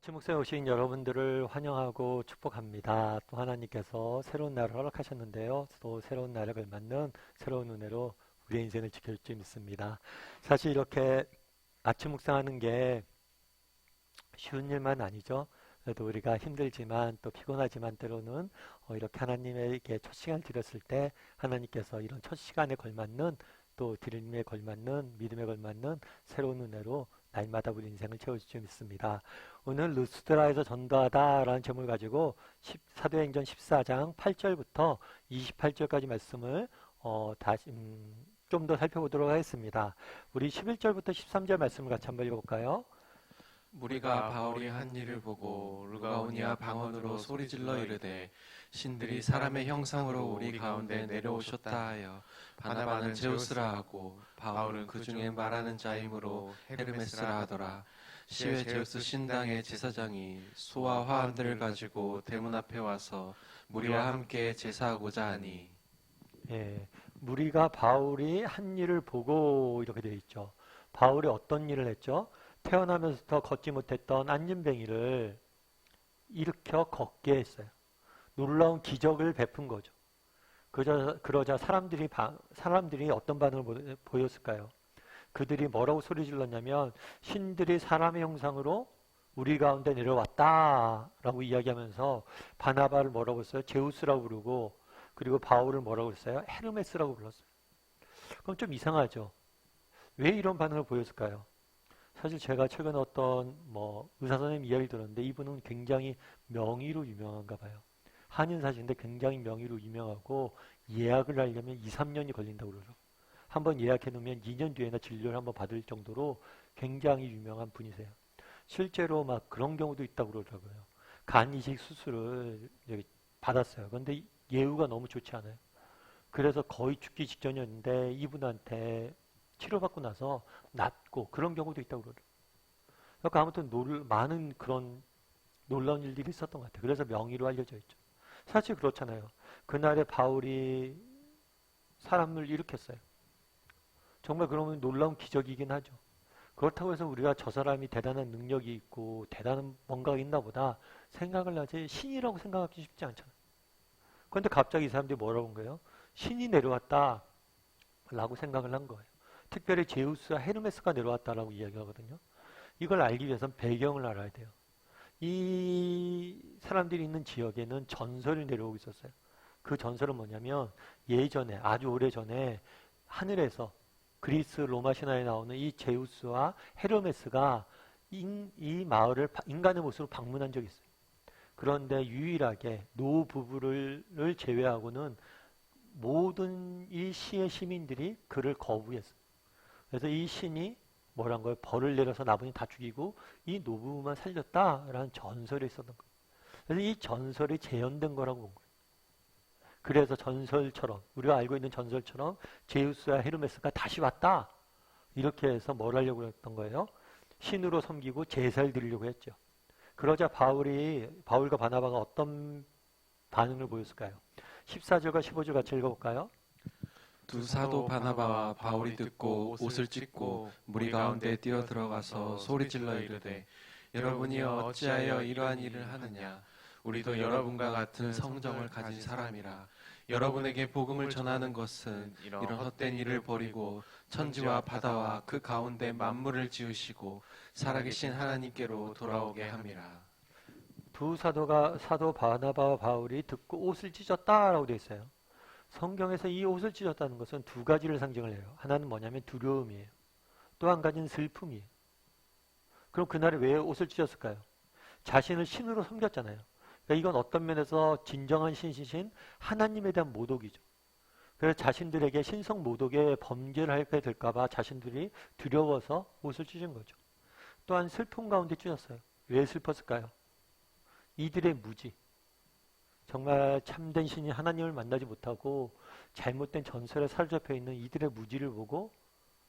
아침 묵상에 오신 여러분들을 환영하고 축복합니다. 또 하나님께서 새로운 날을 허락하셨는데요. 또 새로운 날에 걸맞는 새로운 은혜로 우리의 인생을 지켜줄 줄 믿습니다. 사실 이렇게 아침 묵상하는 게 쉬운 일만 아니죠. 그래도 우리가 힘들지만 또 피곤하지만 때로는 이렇게 하나님에게 첫 시간을 드렸을 때 하나님께서 이런 첫 시간에 걸맞는 또 드림에 걸맞는 믿음에 걸맞는 새로운 은혜로 날마다 우리 인생을 채워줄 줄 믿습니다. 오늘 루스드라에서 전도하다라는 제목을 가지고 사도행전 14장 8절부터 28절까지 말씀을 다시 좀 더 살펴보도록 하겠습니다. 우리 11절부터 13절 말씀을 같이 한번 읽어볼까요? 무리가 바울이 한 일을 보고 루가오니아 방언으로 소리질러 이르되 신들이 사람의 형상으로 우리 가운데 내려오셨다 하여 바나바는 제우스라 하고 바울은 그 중에 말하는 자이므로 헤르메스라 하더라. 시외 제우스 신당의 제사장이 소와 화환들을 가지고 대문 앞에 와서 무리와 함께 제사하고자 하니. 예, 무리가 바울이 한 일을 보고 이렇게 되어 있죠. 바울이 어떤 일을 했죠? 태어나면서부터 걷지 못했던 안진뱅이를 일으켜 걷게 했어요. 놀라운 기적을 베푼 거죠. 그러자 사람들이 어떤 반응을 보였을까요? 그들이 뭐라고 소리 질렀냐면 신들이 사람의 형상으로 우리 가운데 내려왔다라고 이야기하면서 바나바를 뭐라고 했어요? 제우스라고 부르고 그리고 바울을 뭐라고 했어요? 헤르메스라고 불렀어요. 그럼 좀 이상하죠. 왜 이런 반응을 보였을까요? 사실 제가 최근에 어떤 의사 선생님 이야기를 들었는데 이분은 굉장히 명의로 유명한가 봐요. 한인사신데 굉장히 명의로 유명하고 예약을 하려면 2, 3년이 걸린다고 그러죠. 한번 예약해 놓으면 2년 뒤에나 진료를 한번 받을 정도로 굉장히 유명한 분이세요. 실제로 막 그런 경우도 있다고 그러더라고요. 간 이식 수술을 받았어요. 그런데 예후가 너무 좋지 않아요. 그래서 거의 죽기 직전이었는데 이분한테 치료받고 나서 낫고 그런 경우도 있다고 그러더라고요. 그러니까 아무튼 많은 그런 놀라운 일들이 있었던 것 같아요. 그래서 명의로 알려져 있죠. 사실 그렇잖아요. 그날에 바울이 사람을 일으켰어요. 정말 그러면 놀라운 기적이긴 하죠. 그렇다고 해서 우리가 저 사람이 대단한 능력이 있고 대단한 뭔가가 있나 보다 생각을 하지 신이라고 생각하기 쉽지 않잖아요. 그런데 갑자기 이 사람들이 뭐라고 한 거예요? 신이 내려왔다 라고 생각을 한 거예요. 특별히 제우스와 헤르메스가 내려왔다라고 이야기하거든요. 이걸 알기 위해서는 배경을 알아야 돼요. 이 사람들이 있는 지역에는 전설이 내려오고 있었어요. 그 전설은 뭐냐면 예전에 아주 오래전에 하늘에서 그리스 로마 신화에 나오는 이 제우스와 헤르메스가 이 마을을 인간의 모습으로 방문한 적이 있어요. 그런데 유일하게 노 부부를 제외하고는 모든 이 시의 시민들이 그를 거부했어요. 그래서 이 신이 뭐란 거예요? 벌을 내려서 나머지 다 죽이고 이 노부부만 살렸다라는 전설이 있었던 거예요. 그래서 이 전설이 재현된 거라고 본 거예요. 그래서 전설처럼 우리가 알고 있는 전설처럼 제우스와 헤르메스가 다시 왔다. 이렇게 해서 뭘 하려고 했던 거예요? 신으로 섬기고 제사를 드리려고 했죠. 그러자 바울과 바나바가 어떤 반응을 보였을까요? 14절과 15절 같이 읽어볼까요? 두 사도 바나바와 바울이 듣고 옷을 찢고 무리 가운데 뛰어들어가서 소리질러 이르되 여러분이 어찌하여 이러한 일을 하느냐. 우리도 여러분과 같은 성정을 가진 사람이라. 여러분에게 복음을 전하는 것은 이런 헛된 일을 버리고 천지와 바다와 그 가운데 만물을 지으시고 살아계신 하나님께로 돌아오게 함이라. 두 사도 바나바와 바울이 듣고 옷을 찢었다라고 되어 있어요. 성경에서 이 옷을 찢었다는 것은 두 가지를 상징을 해요. 하나는 뭐냐면 두려움이에요. 또 한 가지는 슬픔이에요. 그럼 그날에 왜 옷을 찢었을까요? 자신을 신으로 섬겼잖아요. 그러니까 이건 어떤 면에서 진정한 신이신 하나님에 대한 모독이죠. 그래서 자신들에게 신성 모독의 범죄를 하게 될까봐 자신들이 두려워서 옷을 찢은 거죠. 또한 슬픔 가운데 찢었어요. 왜 슬펐을까요? 이들의 무지. 정말 참된 신이 하나님을 만나지 못하고 잘못된 전설에 사로잡혀 있는 이들의 무지를 보고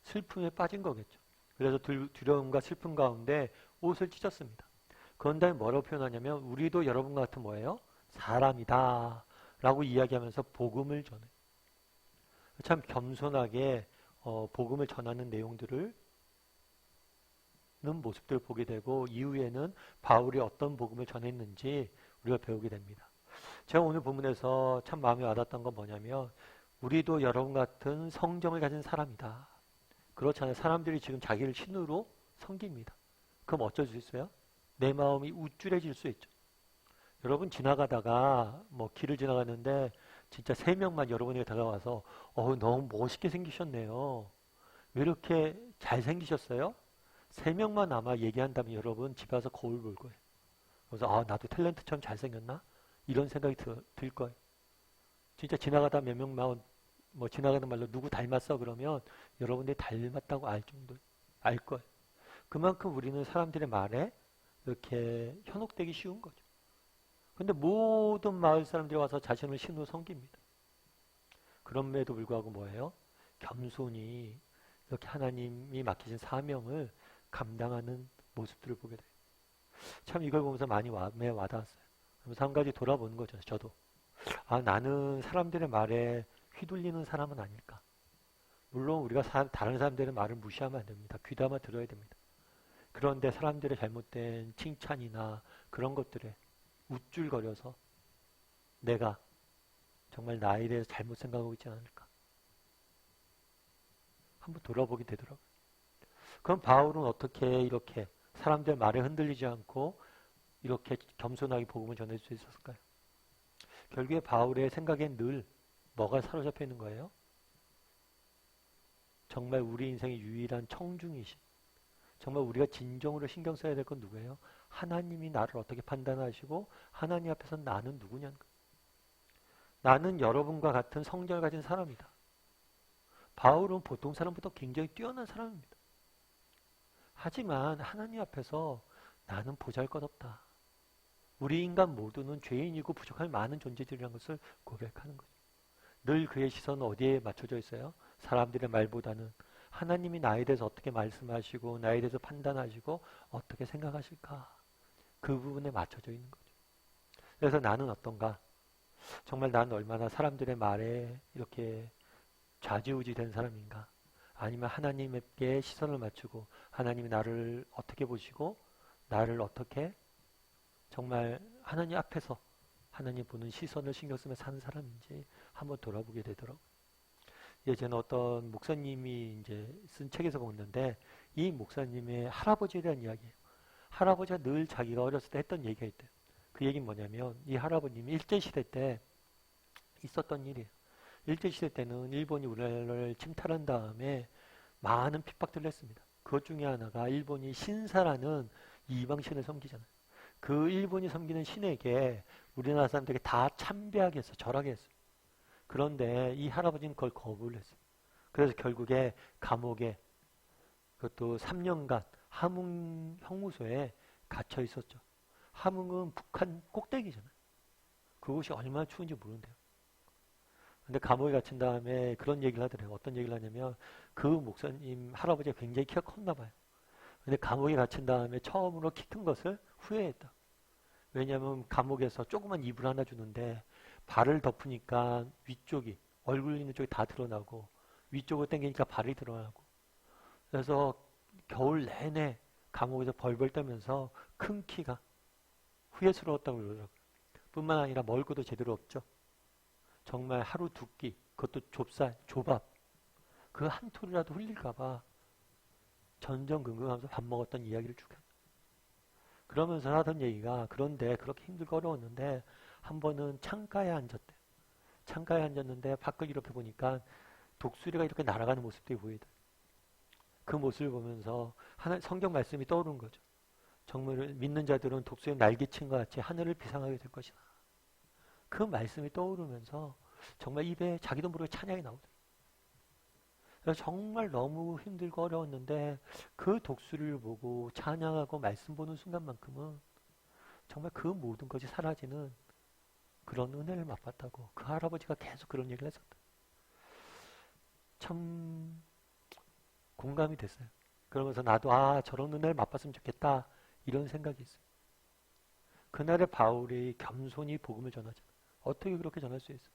슬픔에 빠진 거겠죠. 그래서 두려움과 슬픔 가운데 옷을 찢었습니다. 그런 다음에 뭐라고 표현하냐면 우리도 여러분과 같은 뭐예요? 사람이다 라고 이야기하면서 복음을 전해요. 참 겸손하게 복음을 전하는 내용들을 모습들을 보게 되고 이후에는 바울이 어떤 복음을 전했는지 우리가 배우게 됩니다. 제가 오늘 본문에서 참 마음에 와닿았던 건 뭐냐면 우리도 여러분 같은 성정을 가진 사람이다. 그렇잖아요. 사람들이 지금 자기를 신으로 섬깁니다. 그럼 어쩔 수 있어요? 내 마음이 우쭐해질 수 있죠. 여러분 지나가다가 뭐 길을 지나가는데 진짜 3명만 여러분에게 다가와서 너무 멋있게 생기셨네요. 왜 이렇게 잘생기셨어요? 3명만 아마 얘기한다면 여러분 집에 와서 거울 볼 거예요. 그래서 나도 탤런트처럼 잘생겼나? 이런 생각이 들 거예요. 진짜 지나가다 몇 명만 뭐 지나가는 말로 누구 닮았어 그러면 여러분들이 닮았다고 알 정도 알 거예요. 그만큼 우리는 사람들의 말에 이렇게 현혹되기 쉬운 거죠. 근데 모든 마을 사람들이 와서 자신을 신으로 섬깁니다. 그럼에도 불구하고 뭐예요? 겸손히 이렇게 하나님이 맡기신 사명을 감당하는 모습들을 보게 돼요. 참 이걸 보면서 많이 와닿았어요. 그래서 한 가지 돌아보는 거죠. 저도. 나는 사람들의 말에 휘둘리는 사람은 아닐까. 물론 우리가 다른 사람들의 말을 무시하면 안 됩니다. 귀담아 들어야 됩니다. 그런데 사람들의 잘못된 칭찬이나 그런 것들에 우쭐거려서 내가 정말 나에 대해서 잘못 생각하고 있지 않을까. 한번 돌아보게 되더라고요. 그럼 바울은 어떻게 이렇게 사람들 말에 흔들리지 않고 이렇게 겸손하게 복음을 전할 수 있었을까요? 결국에 바울의 생각엔 늘 뭐가 사로잡혀 있는 거예요? 정말 우리 인생의 유일한 청중이신, 정말 우리가 진정으로 신경 써야 될 건 누구예요? 하나님이 나를 어떻게 판단하시고 하나님 앞에서 나는 누구냐는 거예요. 나는 여러분과 같은 성정을 가진 사람이다. 바울은 보통 사람보다 굉장히 뛰어난 사람입니다. 하지만 하나님 앞에서 나는 보잘것없다. 우리 인간 모두는 죄인이고 부족한 많은 존재들이라는 것을 고백하는 거죠. 늘 그의 시선은 어디에 맞춰져 있어요? 사람들의 말보다는 하나님이 나에 대해서 어떻게 말씀하시고 나에 대해서 판단하시고 어떻게 생각하실까? 그 부분에 맞춰져 있는 거죠. 그래서 나는 어떤가? 정말 나는 얼마나 사람들의 말에 이렇게 좌지우지 된 사람인가? 아니면 하나님께 시선을 맞추고 하나님이 나를 어떻게 보시고 나를 어떻게 정말 하나님 앞에서 하나님 보는 시선을 신경 쓰며 사는 사람인지 한번 돌아보게 되더라고요. 예전에 어떤 목사님이 이제 쓴 책에서 봤는데 이 목사님의 할아버지에 대한 이야기예요. 할아버지가 늘 자기가 어렸을 때 했던 얘기가 있대요. 그 얘기는 뭐냐면 이 할아버님이 일제시대 때 있었던 일이에요. 일제시대 때는 일본이 우리나라를 침탈한 다음에 많은 핍박들을 했습니다. 그것 중에 하나가 일본이 신사라는 이방신을 섬기잖아요. 그 일본이 섬기는 신에게 우리나라 사람들에게 다 참배하게 했어. 절하게 했어요. 그런데 이 할아버지는 그걸 거부를 했어요. 그래서 결국에 감옥에 그것도 3년간 함흥 형무소에 갇혀 있었죠. 함흥은 북한 꼭대기잖아요. 그곳이 얼마나 추운지 모른대요. 근데 감옥에 갇힌 다음에 그런 얘기를 하더래요. 어떤 얘기를 하냐면 그 목사님 할아버지가 굉장히 키가 컸나 봐요. 근데 감옥에 갇힌 다음에 처음으로 키 큰 것을 후회했다. 왜냐하면 감옥에서 조그만 이불 하나 주는데 발을 덮으니까 위쪽이 얼굴 있는 쪽이 다 드러나고 위쪽으로 당기니까 발이 드러나고 그래서 겨울 내내 감옥에서 벌벌 떨면서 큰 키가 후회스러웠다고 그러더라고요. 뿐만 아니라 먹을 것도 제대로 없죠. 정말 하루 두 끼, 그것도 조밥 그 한 톨이라도 흘릴까봐 전전긍긍하면서 밥 먹었던 이야기를 쭉 해요. 그러면서 하던 얘기가 그런데 그렇게 힘들고 어려웠는데 한 번은 창가에 앉았대. 창가에 앉았는데 밖을 이렇게 보니까 독수리가 이렇게 날아가는 모습들이 보이더라고요. 그 모습을 보면서 성경 말씀이 떠오르는 거죠. 정말 믿는 자들은 독수리 날개친 것 같이 하늘을 비상하게 될 것이다. 그 말씀이 떠오르면서 정말 입에 자기도 모르게 찬양이 나오더라고요. 그래서 정말 너무 힘들고 어려웠는데 그 독수리를 보고 찬양하고 말씀 보는 순간만큼은 정말 그 모든 것이 사라지는 그런 은혜를 맛봤다고 그 할아버지가 계속 그런 얘기를 했었다. 참 공감이 됐어요. 그러면서 나도 저런 은혜를 맛봤으면 좋겠다 이런 생각이 있어요. 그날의 바울이 겸손히 복음을 전하잖아요. 어떻게 그렇게 전할 수 있어요?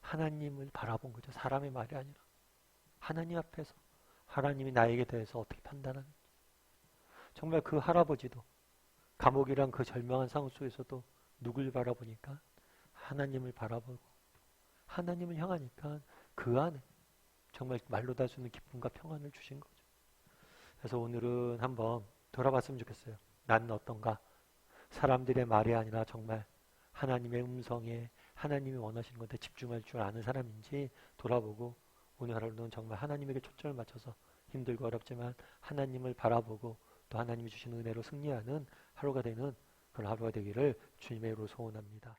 하나님을 바라본 거죠. 사람의 말이 아니라 하나님 앞에서 하나님이 나에게 대해서 어떻게 판단하는지 정말 그 할아버지도 감옥이란 그 절망한 상황 속에서도 누굴 바라보니까 하나님을 바라보고 하나님을 향하니까 그 안에 정말 말로 다 할 수 없는 기쁨과 평안을 주신 거죠. 그래서 오늘은 한번 돌아봤으면 좋겠어요. 나는 어떤가? 사람들의 말이 아니라 정말 하나님의 음성에 하나님이 원하시는 것에 집중할 줄 아는 사람인지 돌아보고 오늘 하루는 정말 하나님에게 초점을 맞춰서 힘들고 어렵지만 하나님을 바라보고 또 하나님이 주시는 은혜로 승리하는 하루가 되는 그런 하루가 되기를 주님의 이름으로 소원합니다.